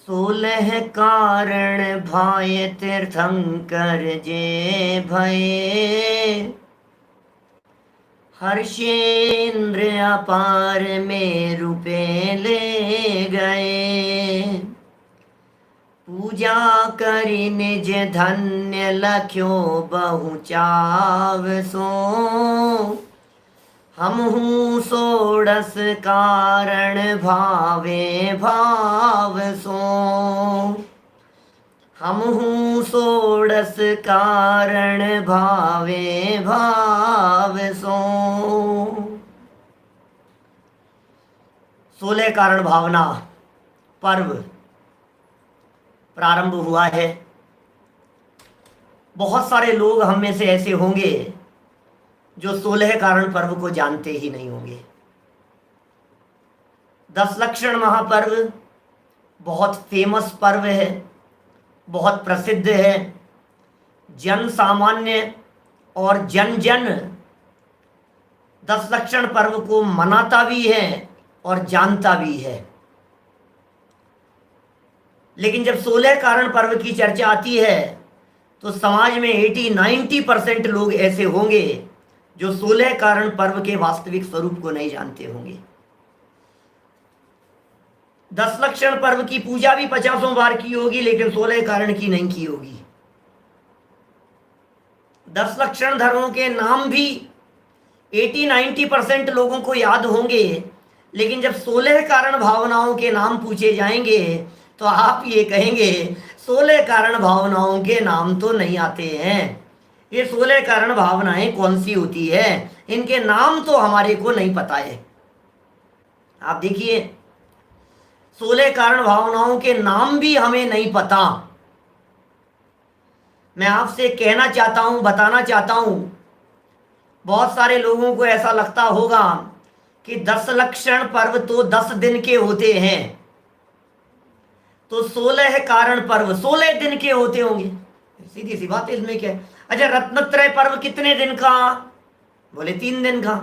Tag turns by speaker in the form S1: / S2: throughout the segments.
S1: सोलह कारण भाय तीर्थंकर जे भये, हर्षेंद्र अपार में रूपे ले गए। पूजा करी निज धन्य लख्यो बहु चाव सो, हमहू सोड़स कारण भावे भाव सो। हमहू सोड़स कारण भावे भाव सो। 16 कारण भावना पर्व प्रारंभ हुआ है। बहुत सारे लोग हम में से ऐसे होंगे जो 16 कारण पर्व को जानते ही नहीं होंगे। 10 लक्षण महापर्व बहुत फेमस पर्व है, बहुत प्रसिद्ध है। जन सामान्य और जन जन 10 लक्षण पर्व को मनाता भी है और जानता भी है। लेकिन जब 16 कारण पर्व की चर्चा आती है तो समाज में 80-90% लोग ऐसे होंगे जो 16 कारण पर्व के वास्तविक स्वरूप को नहीं जानते होंगे। 10 लक्षण पर्व की पूजा भी 50 बार की होगी, लेकिन 16 कारण की नहीं की होगी। 10 लक्षण धर्मों के नाम भी 80-90% लोगों को याद होंगे, लेकिन जब 16 कारण भावनाओं के नाम पूछे जाएंगे तो आप ये कहेंगे 16 कारण भावनाओं के नाम तो नहीं आते हैं। ये 16 कारण भावनाएं कौन सी होती है, इनके नाम तो हमारे को नहीं पता है। आप देखिए, 16 कारण भावनाओं के नाम भी हमें नहीं पता। मैं आपसे कहना चाहता हूं, बताना चाहता हूं, बहुत सारे लोगों को ऐसा लगता होगा कि 10 लक्षण पर्व तो 10 दिन के होते हैं, तो 16 कारण पर्व 16 दिन के होते होंगे। सीधी सी बात है, इसमें क्या है? अच्छा, रत्नत्रय पर्व कितने दिन का? बोले 3 दिन का।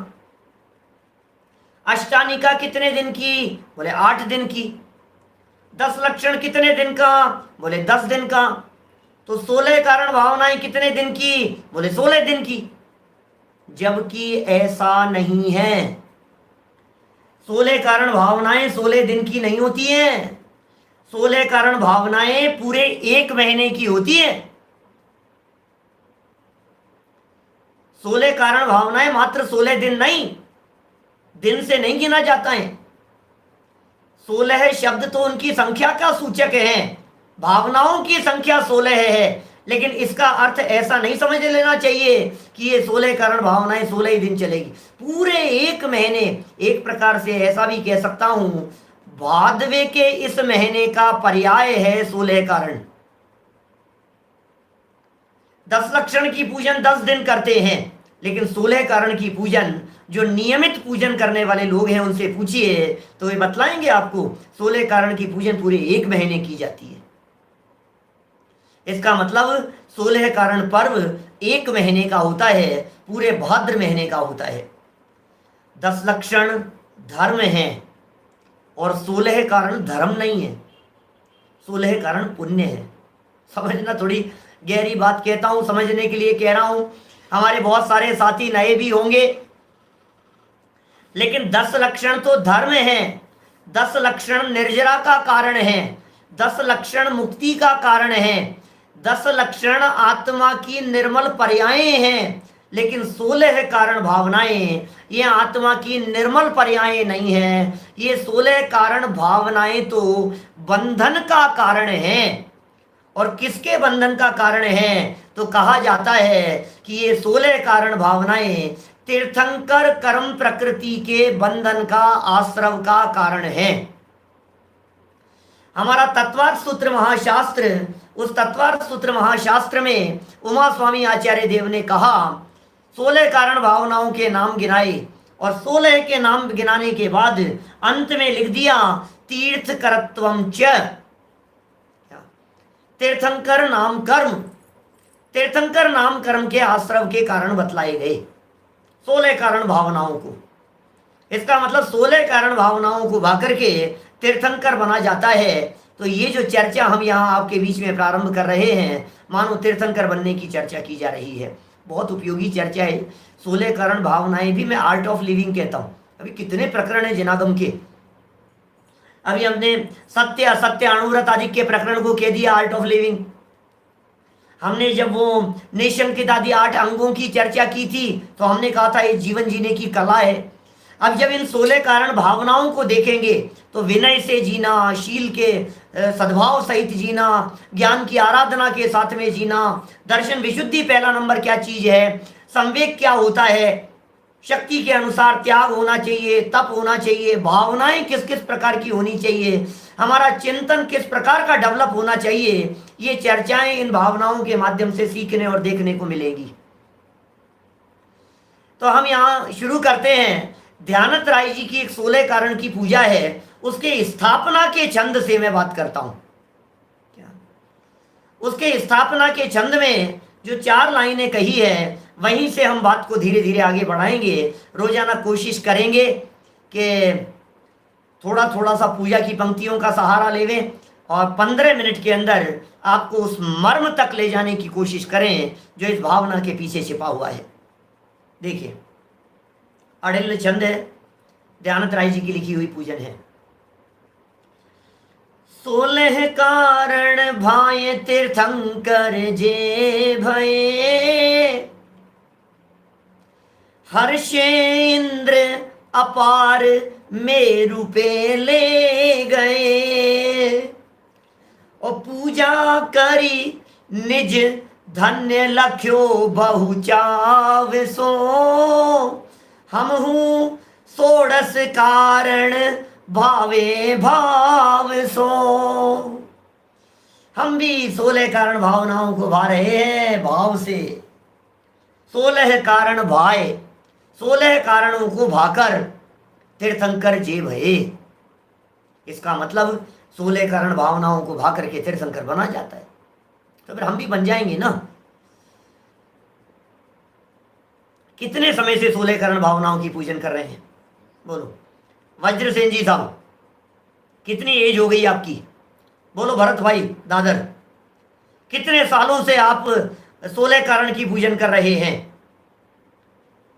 S1: अष्टानिका कितने दिन की? बोले 8 दिन की। 10 लक्षण कितने दिन का? बोले 10 दिन का। तो 16 कारण भावनाएं कितने दिन की? बोले 16 दिन की। जबकि ऐसा नहीं है। 16 कारण भावनाएं 16 दिन की नहीं होती हैं। 16 कारण भावनाएं पूरे 1 महीने की होती है। 16 कारण भावनाएं मात्र 16 दिन नहीं, दिन से नहीं गिना जाता है। 16 शब्द तो उनकी संख्या का सूचक है, भावनाओं की संख्या 16 है, लेकिन इसका अर्थ ऐसा नहीं समझ लेना चाहिए कि ये 16 कारण भावनाएं 16 ही दिन चलेगी। पूरे 1 महीने, एक प्रकार से ऐसा भी कह सकता हूं, भादवे के इस महीने का पर्याय है 16 कारण। 10 लक्षण की पूजन 10 दिन करते हैं, लेकिन 16 कारण की पूजन जो नियमित पूजन करने वाले लोग हैं उनसे पूछिए तो वे बतलाएंगे आपको 16 कारण की पूजन पूरे 1 महीने की जाती है। इसका मतलब 16 कारण पर्व 1 महीने का होता है, पूरे भाद्र महीने का होता है। 10 लक्षण धर्म है और 16 कारण धर्म नहीं है, 16 कारण पुण्य है। समझना, थोड़ी गहरी बात कहता हूं, समझने के लिए कह रहा हूं। हमारे बहुत सारे साथी नए भी होंगे, लेकिन 10 लक्षण तो धर्म है, 10 लक्षण निर्जरा का कारण है, 10 लक्षण मुक्ति का कारण है, 10 लक्षण आत्मा की निर्मल पर्यायें हैं, लेकिन 16 कारण भावनाएं ये आत्मा की निर्मल पर्यायें नहीं है। ये 16 कारण भावनाएं तो बंधन का कारण है। और किसके बंधन का कारण है? तो कहा जाता है कि ये 16 कारण भावनाएं तीर्थंकर कर्म प्रकृति के बंधन का, आश्रव का कारण है। हमारा तत्वार्थ सूत्र महाशास्त्र, उस तत्वार्थ सूत्र महाशास्त्र में उमा स्वामी आचार्य देव ने कहा 16 कारण भावनाओं के नाम गिनाए, और 16 के नाम गिनाने के बाद अंत में लिख दिया तीर्थ करत्वम च, तीर्थंकर नाम कर्म, तीर्थंकर नाम कर्म के आश्रव के कारण बतलाए गए 16 कारण भावनाओं को। इसका मतलब 16 कारण भावनाओं को भाकर के तीर्थंकर बना जाता है। तो ये जो चर्चा हम यहाँ आपके बीच में प्रारंभ कर रहे हैं, मानो तीर्थंकर बनने की चर्चा की जा रही है। बहुत उपयोगी चर्चा है। 16 कारण भावनाएं भी मैं आर्ट ऑफ लिविंग कहता हूँ। अभी कितने प्रकरण है जिनागम के। अभी हमने सत्य असत्य अणुव्रत आदि के प्रकरण को कह दिया आर्ट ऑफ लिविंग। हमने जब वो निशंकित आदि 8 अंगों की चर्चा की थी तो हमने कहा था ये जीवन जीने की कला है। अब जब इन 16 कारण भावनाओं को देखेंगे तो विनय से जीना, शील के सद्भाव सहित जीना, ज्ञान की आराधना के साथ में जीना, दर्शन विशुद्धि पहला नंबर क्या चीज है, संवेग क्या होता है, शक्ति के अनुसार त्याग होना चाहिए, तप होना चाहिए, भावनाएं किस किस प्रकार की होनी चाहिए, हमारा चिंतन किस प्रकार का डेवलप होना चाहिए, ये चर्चाएं इन भावनाओं के माध्यम से सीखने और देखने को मिलेगी। तो हम यहाँ शुरू करते हैं। ध्यानत राय जी की एक 16 कारण की पूजा है, उसके स्थापना के छंद से मैं बात करता हूं। क्या उसके स्थापना के छंद में जो 4 लाइनें कही है, वहीं से हम बात को धीरे धीरे आगे बढ़ाएंगे। रोजाना कोशिश करेंगे कि थोड़ा थोड़ा सा पूजा की पंक्तियों का सहारा लेवें और 15 मिनट के अंदर आपको उस मर्म तक ले जाने की कोशिश करें जो इस भावना के पीछे छिपा हुआ है। देखिए, अड़िल छंद है, ध्यानत राय जी की लिखी हुई पूजन है। 16 कारण भाए तीर्थंकर जे भये, हर्षे इंद्र अपार मेरु पे ले गए, और पूजा करी निज धन्य लख्यो बहु चावसो, हम हूँ 16 कारण भावे भाव सो। हम भी 16 कारण भावनाओं को भा रहे हैं भाव से। 16 कारण भाए, 16 कारणों को भाकर तीर्थंकर जे भये। इसका मतलब 16 कारण भावनाओं को भा करके तीर्थंकर बना जाता है। तो फिर हम भी बन जाएंगे ना। कितने समय से 16 कारण भावनाओं की पूजन कर रहे हैं? बोलो वज्रसेन जी साहब, कितनी एज हो गई आपकी? बोलो भरत भाई दादर, कितने सालों से आप 16 कारण की पूजन कर रहे हैं?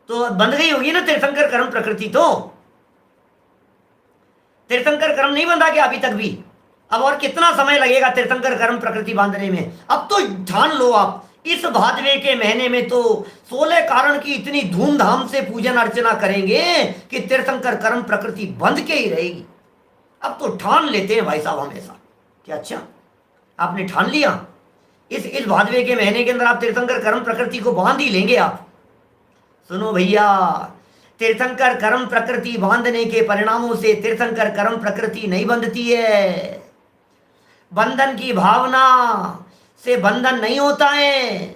S1: तो बंध गई होगी ना तीर्थंकर कर्म प्रकृति। तो तीर्थंकर कर्म नहीं बंधा क्या अभी तक भी? अब और कितना समय लगेगा तीर्थंकर कर्म प्रकृति बांधने में? अब तो ठान लो आप, इस भादवे के महीने में तो 16 कारण की इतनी धूमधाम से पूजन अर्चना करेंगे कि तीर्थंकर कर्म प्रकृति बंध के ही रहेगी। अब तो ठान लेते हैं भाई साहब हमेशा। क्या अच्छा, आपने ठान लिया? इस भादवे के महीने के अंदर आप तीर्थंकर कर्म प्रकृति को बांध ही लेंगे आप। सुनो भैया, तीर्थंकर कर्म प्रकृति बांधने के परिणामों से तीर्थंकर कर्म प्रकृति नहीं बंधती है। बंधन की भावना से बंधन नहीं होता है।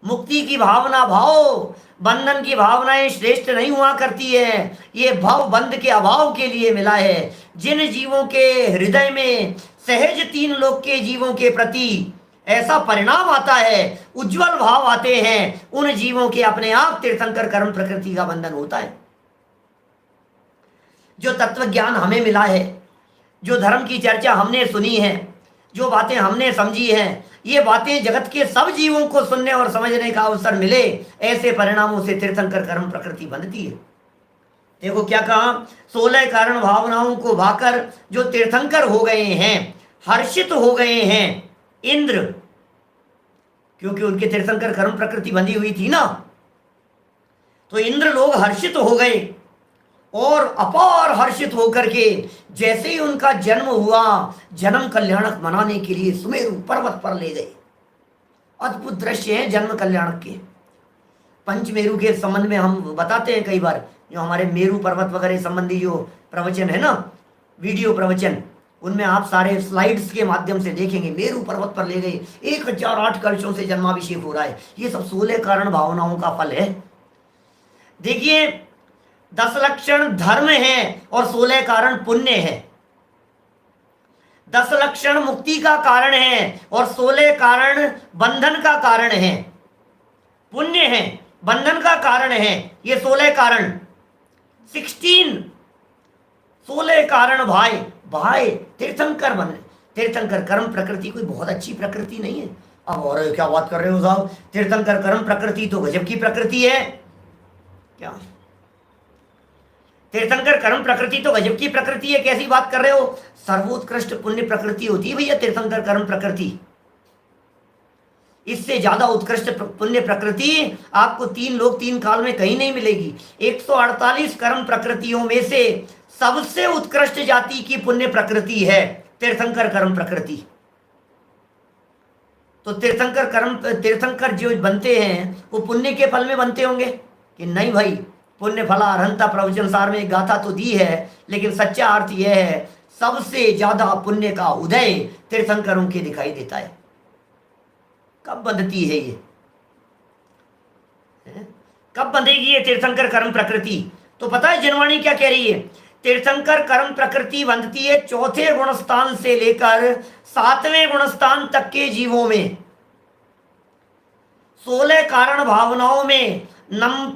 S1: मुक्ति की भावना भाव, बंधन की भावनाएं श्रेष्ठ नहीं हुआ करती है। ये भाव बंध के अभाव के लिए मिला है। जिन जीवों के हृदय में सहज 3 लोक के जीवों के प्रति ऐसा परिणाम आता है, उज्जवल भाव आते हैं, उन जीवों के अपने आप तीर्थंकर कर्म प्रकृति का बंधन होता है। जो तत्व ज्ञान हमें मिला है, जो धर्म की चर्चा हमने सुनी है, जो बातें हमने समझी हैं, ये बातें जगत के सब जीवों को सुनने और समझने का अवसर मिले, ऐसे परिणामों से तीर्थंकर कर्म प्रकृति बनती है। देखो क्या कहा, 16 कारण भावनाओं को भाकर जो तीर्थंकर हो गए हैं, हर्षित हो गए हैं इंद्र, क्योंकि उनके तीर्थंकर कर्म प्रकृति बंधी हुई थी ना, तो इंद्र लोग हर्षित हो गए और अपार हर्षित होकर के जैसे ही उनका जन्म हुआ, जन्म कल्याणक मनाने के लिए सुमेरु पर्वत पर ले गए। अद्भुत दृश्य है जन्म कल्याणक के। पंचमेरु के संबंध में हम बताते हैं कई बार, जो हमारे मेरु पर्वत वगैरह संबंधी जो प्रवचन है ना, वीडियो प्रवचन, उनमें आप सारे स्लाइड्स के माध्यम से देखेंगे। मेरु पर्वत पर ले गए, 1008 कलशों से जन्माभिषेक हो रहा है। ये सब 16 कारण भावनाओं का फल है। देखिए, 10 लक्षण धर्म है और 16 कारण पुण्य है। 10 लक्षण मुक्ति का कारण है और 16 कारण बंधन का कारण है। पुण्य है, बंधन का कारण है ये 16 कारण। 16 कारण भाई भाई तीर्थंकर बन, तीर्थंकर कर्म प्रकृति कोई बहुत अच्छी प्रकृति नहीं है। अब और क्या बात कर रहे हो साहब, तीर्थंकर कर्म प्रकृति तो गजब की प्रकृति है। क्या तीर्थंकर कर्म प्रकृति तो गजब की प्रकृति है, कैसी बात कर रहे हो? सर्वोत्कृष्ट पुण्य प्रकृति होती है भैया तीर्थंकर कर्म प्रकृति। इससे ज्यादा उत्कृष्ट पुण्य प्रकृति आपको 3 लोक 3 काल में कहीं नहीं मिलेगी। 148 कर्म प्रकृतियों में से सबसे उत्कृष्ट जाति की पुण्य प्रकृति है तीर्थंकर कर्म प्रकृति। तो तीर्थंकर जो बनते हैं वो पुण्य के फल में बनते होंगे कि नहीं भाई? पुण्य फला अर्हंता प्रवचन सार में एक गाथा तो दी है, लेकिन सच्चा अर्थ यह है सबसे ज्यादा पुण्य का उदय तीर्थंकरों के दिखाई देता है। कब बंधती है ये? कब बंधेगी ये तीर्थंकर कर्म प्रकृति? तो पता है जनवाणी क्या कह रही है? तीर्थंकर कर्म प्रकृति बंधती है 4थे गुणस्थान से लेकर 7वें गुणस्थान तक के जीवों में। 16 कारण भावनाओं में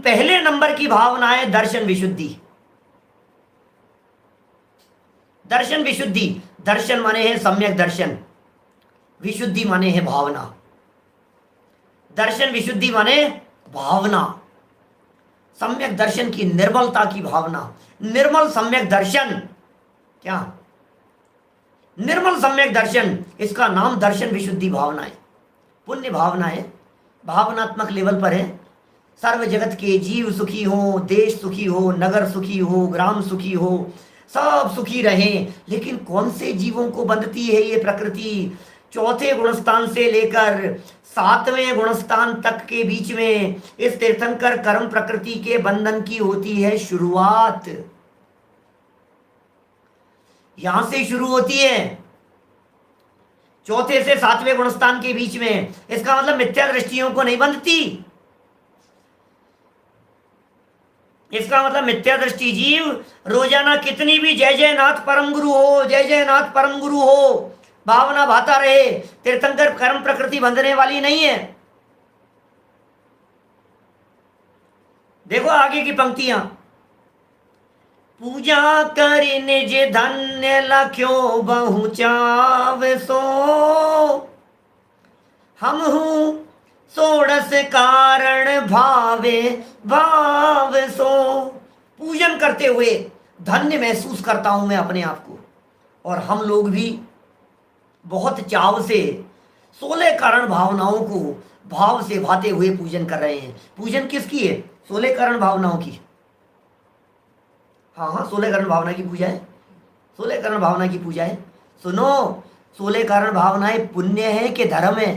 S1: पहले नंबर की भावना है दर्शन विशुद्धि। दर्शन विशुद्धि, दर्शन माने है सम्यक दर्शन, विशुद्धि माने है भावना। दर्शन विशुद्धि माने भावना, सम्यक दर्शन की निर्मलता की भावना। निर्मल सम्यक दर्शन, क्या निर्मल सम्यक दर्शन, इसका नाम दर्शन विशुद्धि भावना है। पुण्य भावना है, भावनात्मक लेवल पर है। सर्व जगत के जीव सुखी हो, देश सुखी हो, नगर सुखी हो, ग्राम सुखी हो, सब सुखी रहें। लेकिन कौन से जीवों को बंधती है ये प्रकृति? 4थे गुणस्थान से लेकर 7वें गुणस्थान तक के बीच में इस तीर्थंकर कर्म प्रकृति के बंधन की होती है शुरुआत। यहां से शुरू होती है 4थे से 7वें गुणस्थान के बीच में। इसका मतलब मिथ्या दृष्टियों को नहीं बंधती। इसका मतलब मिथ्या दृष्टि जीव रोजाना कितनी भी जय जय नाथ परम गुरु हो, जय जय नाथ परम गुरु हो भावना भाता रहे, तीर्थंकर कर्म प्रकृति बंधने वाली नहीं है। देखो आगे की पंक्तियां, पूजा करि निज धन्य लख्यो बहु चाव सो, हम हूं 16 कारण भावे भाव सो। पूजन करते हुए धन्य महसूस करता हूं मैं अपने आप को, और हम लोग भी बहुत चाव से 16 कारण भावनाओं को भाव से भाते हुए पूजन कर रहे हैं। पूजन किसकी है? 16 कारण भावनाओं की। हाँ, 16 कारण भावना की पूजा है। 16 कारण भावना की पूजा है। सुनो, 16 कारण भावनाएं पुण्य है कि धर्म है?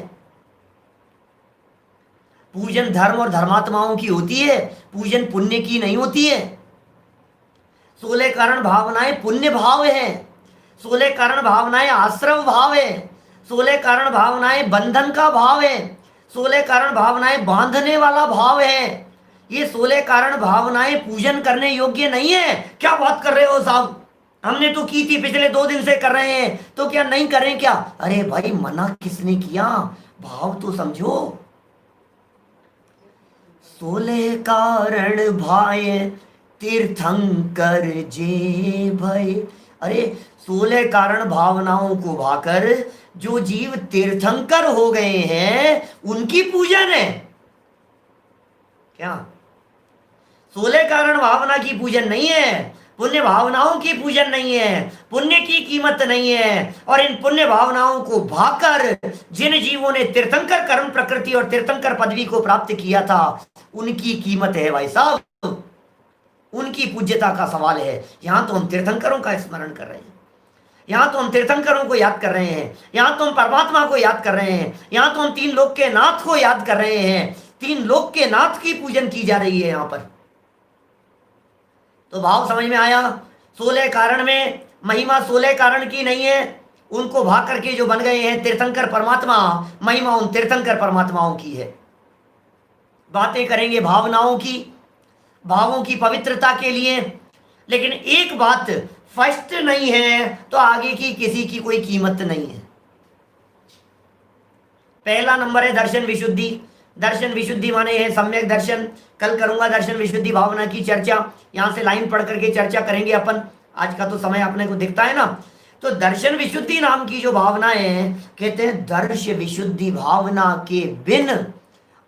S1: पूजन धर्म और धर्मात्माओं की होती है, पूजन पुण्य की नहीं होती है। 16 कारण भावनाएं पुण्य भाव है, 16 कारण भावनाएं आश्रव भाव है, 16 कारण भावनाएं बंधन का भाव है, 16 कारण भावनाएं बांधने वाला भाव है। ये 16 कारण भावनाएं पूजन करने योग्य नहीं है। क्या बात कर रहे हो साहब? हमने तो की थी, पिछले 2 दिन से कर रहे हैं, तो क्या नहीं कर रहे क्या? अरे भाई मना किसने किया? भाव तो समझो। 16 कारण भाए तीर्थंकर जे भय। अरे 16 कारण भावनाओं को भाकर जो जीव तीर्थंकर हो गए हैं उनकी पूजन है। क्या 16 कारण भावना की पूजन नहीं है, पुण्य भावनाओं की पूजन नहीं है, पुण्य की कीमत नहीं है। और इन पुण्य भावनाओं को भाकर जिन जीवों ने तीर्थंकर कर्म प्रकृति और तीर्थंकर पदवी को प्राप्त किया था उनकी कीमत है भाई साहब, उनकी पूज्यता का सवाल है। यहां तो हम तीर्थंकरों का स्मरण कर रहे हैं, यहां तो हम तीर्थंकरों को याद कर रहे हैं, यहां तो हम परमात्मा को याद कर रहे हैं, यहां तो हम 3 लोक के नाथ को याद कर रहे हैं। 3 लोक के नाथ की पूजन की जा रही है यहां पर। तो भाव समझ में आया? 16 कारण में महिमा 16 कारण की नहीं है, उनको भाग करके जो बन गए हैं तीर्थंकर परमात्मा, महिमा उन तीर्थंकर परमात्माओं की है। बातें करेंगे भावनाओं की, भावों की पवित्रता के लिए, लेकिन एक बात फर्स्ट नहीं है तो आगे की किसी की कोई कीमत नहीं है। पहला नंबर है दर्शन विशुद्धि। दर्शन विशुद्धि माने है सम्यक दर्शन। कल करूंगा दर्शन विशुद्धि भावना की चर्चा, यहां से लाइन पढ़ करके चर्चा करेंगे अपन। आज का तो समय अपने को दिखता है ना। तो दर्शन विशुद्धि नाम की जो भावना है, कहते हैं दर्श विशुद्धि भावना के बिन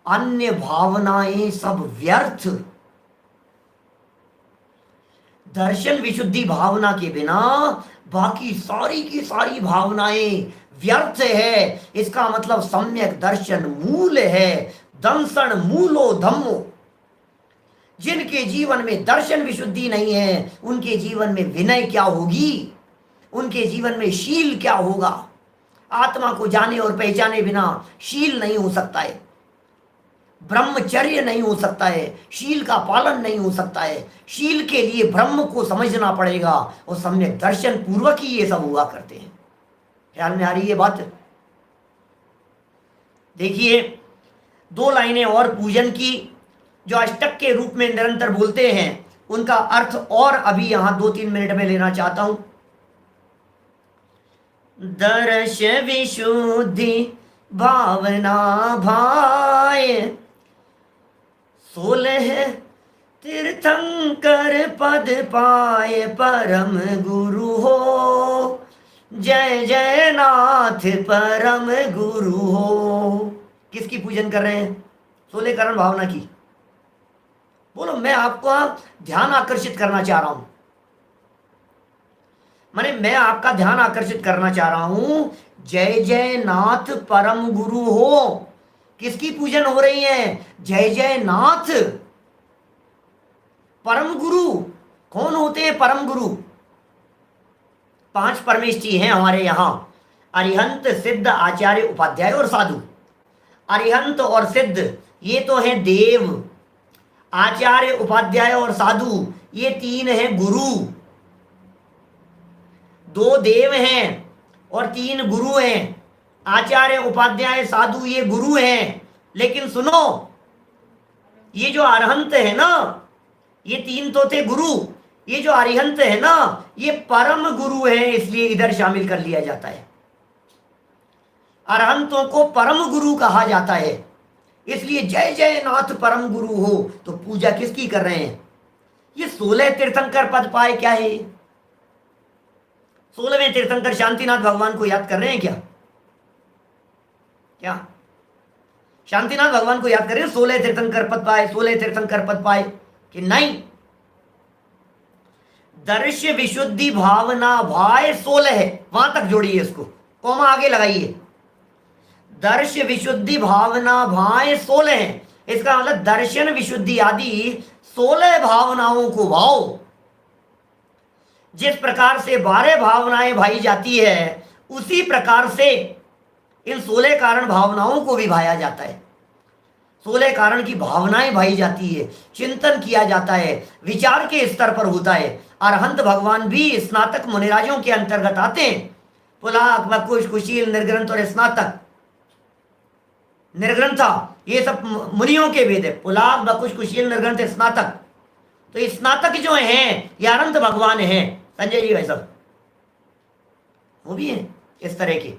S1: अन्य भावनाएं सब व्यर्थ। दर्शन विशुद्धि भावना के बिना बाकी सारी की सारी भावनाएं व्यर्थ है। इसका मतलब सम्यक दर्शन मूल है, दंसन मूलो धम्मो। जिनके जीवन में दर्शन विशुद्धि नहीं है, उनके जीवन में विनय क्या होगी, उनके जीवन में शील क्या होगा। आत्मा को जाने और पहचाने बिना शील नहीं हो सकता है, ब्रह्मचर्य नहीं हो सकता है, शील का पालन नहीं हो सकता है। शील के लिए ब्रह्म को समझना पड़ेगा और सम्यक दर्शन पूर्वक ही ये सब हुआ करते हैं। ख्याल में आ रही है बात? देखिए 2 लाइनें और पूजन की जो अष्टक के रूप में निरंतर बोलते हैं, उनका अर्थ और अभी यहां 2-3 मिनट में लेना चाहता हूं। दर्श विशुद्धि भावना भाए, 16 तीर्थंकर पद पाए परम गुरु हो। जय जय नाथ परम गुरु हो। किसकी पूजन कर रहे हैं? 16 कारण भावना की। बोलो, मैं आपका ध्यान आकर्षित करना चाह रहा हूं, मैं आपका ध्यान आकर्षित करना चाह रहा हूं। जय जय नाथ परम गुरु हो। किसकी पूजन हो रही है? जय जय नाथ परम गुरु। कौन होते हैं परम गुरु? 5 परमेष्ठी हैं हमारे यहां, अरिहंत, सिद्ध, आचार्य, उपाध्याय और साधु। अरिहंत और सिद्ध ये तो हैं देव, आचार्य, उपाध्याय और साधु ये 3 हैं गुरु। 2 देव हैं और 3 गुरु हैं। आचार्य, उपाध्याय, साधु ये गुरु हैं। लेकिन सुनो, ये जो अरहंत है ना, ये 3 तो थे गुरु, ये जो अरिहंत है ना, ये परम गुरु है, इसलिए इधर शामिल कर लिया जाता है। अरहंतों को परम गुरु कहा जाता है, इसलिए जय जय नाथ परम गुरु हो। तो पूजा किसकी कर रहे हैं? ये 16 तीर्थंकर पद पाए क्या है? 16वें तीर्थंकर शांतिनाथ भगवान को याद कर रहे हैं क्या? क्या शांतिनाथ भगवान को याद कर रहे हैं? 16 तीर्थंकर पद पाए, 16 तीर्थंकर पद पाए कि नहीं? दर्श विशुद्धि भावना भाए 16 है, वहां तक जोड़िए, इसको कोमा आगे लगाइए। दर्श विशुद्धि भावना भाए 16 है, इसका मतलब दर्शन विशुद्धि आदि 16 भावनाओं को भाओ। जिस प्रकार से 12 भावनाएं भाई जाती है, उसी प्रकार से इन 16 कारण भावनाओं को भी भाया जाता है। 16 कारण की भावनाएं भाई जाती है, चिंतन किया जाता है, विचार के स्तर पर होता है। अरहंत भगवान भी स्नातक मुनिराजों के अंतर्गत आते हैं। पुलाक, वकुश, कुशील, निर्ग्रंथ और स्नातक। निर्ग्रंथा ये सब मुनियों के वेद है। पुलाक, वकुश, कुशील, निर्ग्रंथ, स्नातक। तो स्नातक जो हैं ये अनंत भगवान हैं। संजय जी भाई साहब वो भी हैं इस तरह के।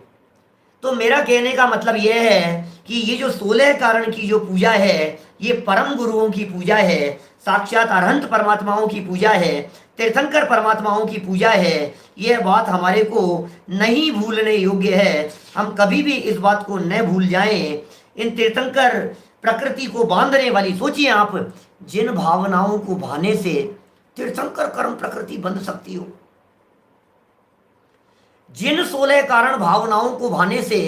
S1: तो मेरा कहने का मतलब यह है कि ये जो 16 कारण की जो पूजा है, ये परम गुरुओं की पूजा है, साक्षात अरहंत परमात्माओं की पूजा है, तीर्थंकर परमात्माओं की पूजा है। यह बात हमारे को नहीं भूलने योग्य है। हम कभी भी इस बात को न भूल जाएं। इन तीर्थंकर प्रकृति को बांधने वाली, सोचिए आप, जिन भावनाओं को भाने से तीर्थंकर कर्म प्रकृति बंध सकती हो, जिन 16 कारण भावनाओं को भाने से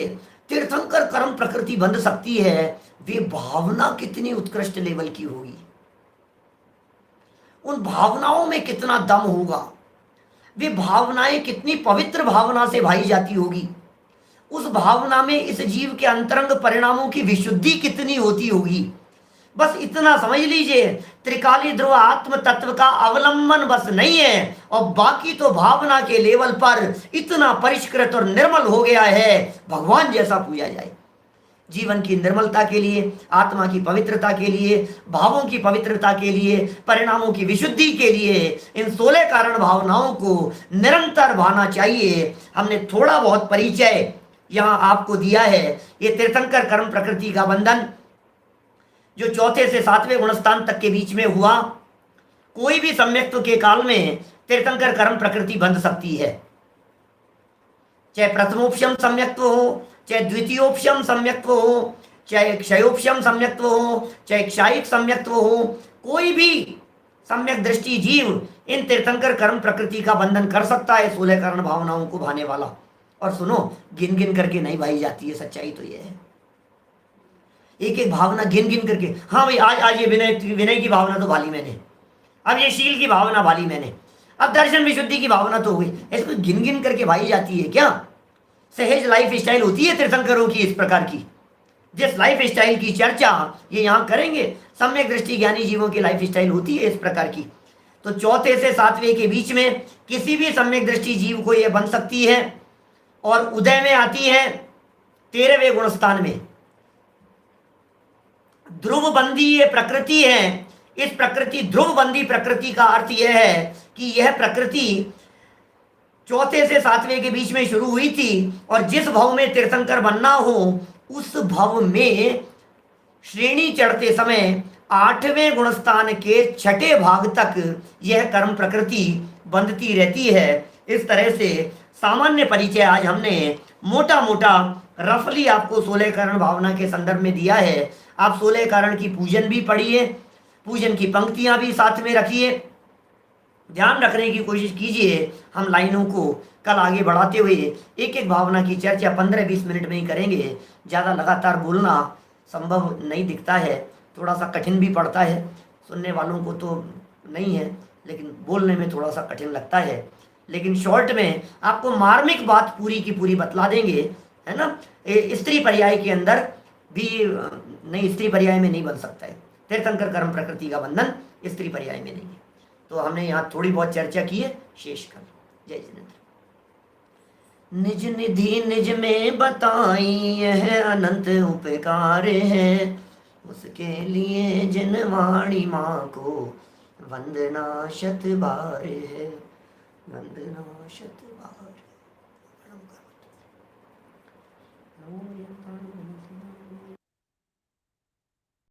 S1: तीर्थंकर कर्म प्रकृति बंध सकती है, वे भावना कितनी उत्कृष्ट लेवल की होगी, उन भावनाओं में कितना दम होगा, वे भावनाएं कितनी पवित्र भावना से भाई जाती होगी, उस भावना में इस जीव के अंतरंग परिणामों की विशुद्धि कितनी होती होगी। बस इतना समझ लीजिए, त्रिकाली ध्रुव आत्म तत्व का अवलंबन बस नहीं है, और बाकी तो भावना के लेवल पर इतना परिष्कृत और निर्मल हो गया है, भगवान जैसा पूजा जाए। जीवन की निर्मलता के लिए, आत्मा की पवित्रता के लिए, भावों की पवित्रता के लिए, परिणामों की विशुद्धि के लिए इन 16 कारण भावनाओं को निरंतर भाना चाहिए। हमने थोड़ा बहुत परिचय यहाँ आपको दिया है। ये तीर्थंकर कर्म प्रकृति का बंधन जो 4 से 7वें गुणस्थान तक के बीच में हुआ, कोई भी सम्यक्त्व के काल में तीर्थंकर कर्म प्रकृति बंध सकती है। चाहे प्रथमोपशम सम्यक्त्व हो, चाहे द्वितीयोपशम सम्यक्त्व हो, चाहे क्षयोपशम सम्यक्त्व हो, चाहे क्षायिक सम्यक्त्व हो, कोई भी सम्यक दृष्टि जीव इन तीर्थंकर कर्म प्रकृति का बंधन कर सकता है, 16 करण भावनाओं को भाने वाला। और सुनो, गिन गिन करके नहीं भाई जाती है, सच्चाई तो ये है। एक एक भावना गिन गिन करके, हाँ भाई आज आज ये विनय की भावना तो भाली मैंने, अब ये शील की भावना भाली मैंने, अब दर्शन विशुद्धि की भावना तो हुई, इसको गिन गिन करके भाई जाती है क्या? सहज लाइफ स्टाइल होती है तीर्थंकरों की इस प्रकार की। जिस लाइफ स्टाइल की चर्चा ये यहाँ करेंगे, सम्यक दृष्टि ज्ञानी जीवों की लाइफ स्टाइल होती है इस प्रकार की। तो चौथे से सातवें के बीच में किसी भी सम्यक दृष्टि जीव को ये बन सकती है, और उदय में आती है 13वें गुण स्थान में। ध्रुवबंदी ये प्रकृति है। इस प्रकृति, ध्रुवबंदी प्रकृति का अर्थ यह है कि यह प्रकृति चौथे से सातवें के बीच में शुरू हुई थी, और जिस भव में तीर्थंकर बनना हो उस भव में श्रेणी चढ़ते समय 8वें गुणस्थान के 6ठे भाग तक यह कर्म प्रकृति बंधती रहती है। इस तरह से सामान्य परिचय आज हमने मोटा मोटा रफली आपको 16 करण भावना के संदर्भ में दिया है। आप 16 करण की पूजन भी पढ़िए, पूजन की पंक्तियां भी साथ में रखिए, ध्यान रखने की कोशिश कीजिए। हम लाइनों को कल आगे बढ़ाते हुए एक एक भावना की चर्चा 15-20 मिनट में ही करेंगे। ज़्यादा लगातार बोलना संभव नहीं दिखता है, थोड़ा सा कठिन भी पड़ता है, सुनने वालों को तो नहीं है, लेकिन बोलने में थोड़ा सा कठिन लगता है। लेकिन शॉर्ट में आपको मार्मिक बात पूरी की पूरी बतला देंगे, है ना। स्त्री पर्याय के अंदर भी नहीं, स्त्री पर्याय में नहीं बन सकता है तीर्थंकर कर्म प्रकृति का बंधन, स्त्री पर्याय में नहीं है। तो हमने यहाँ थोड़ी बहुत चर्चा की है, शेष कल। जय जिनेन्द्र। निज निधि निज में बताई है अनंत उपकार है, उसके लिए जिन वाणी माँ को वंदना शत बार है, वंदना शत बार।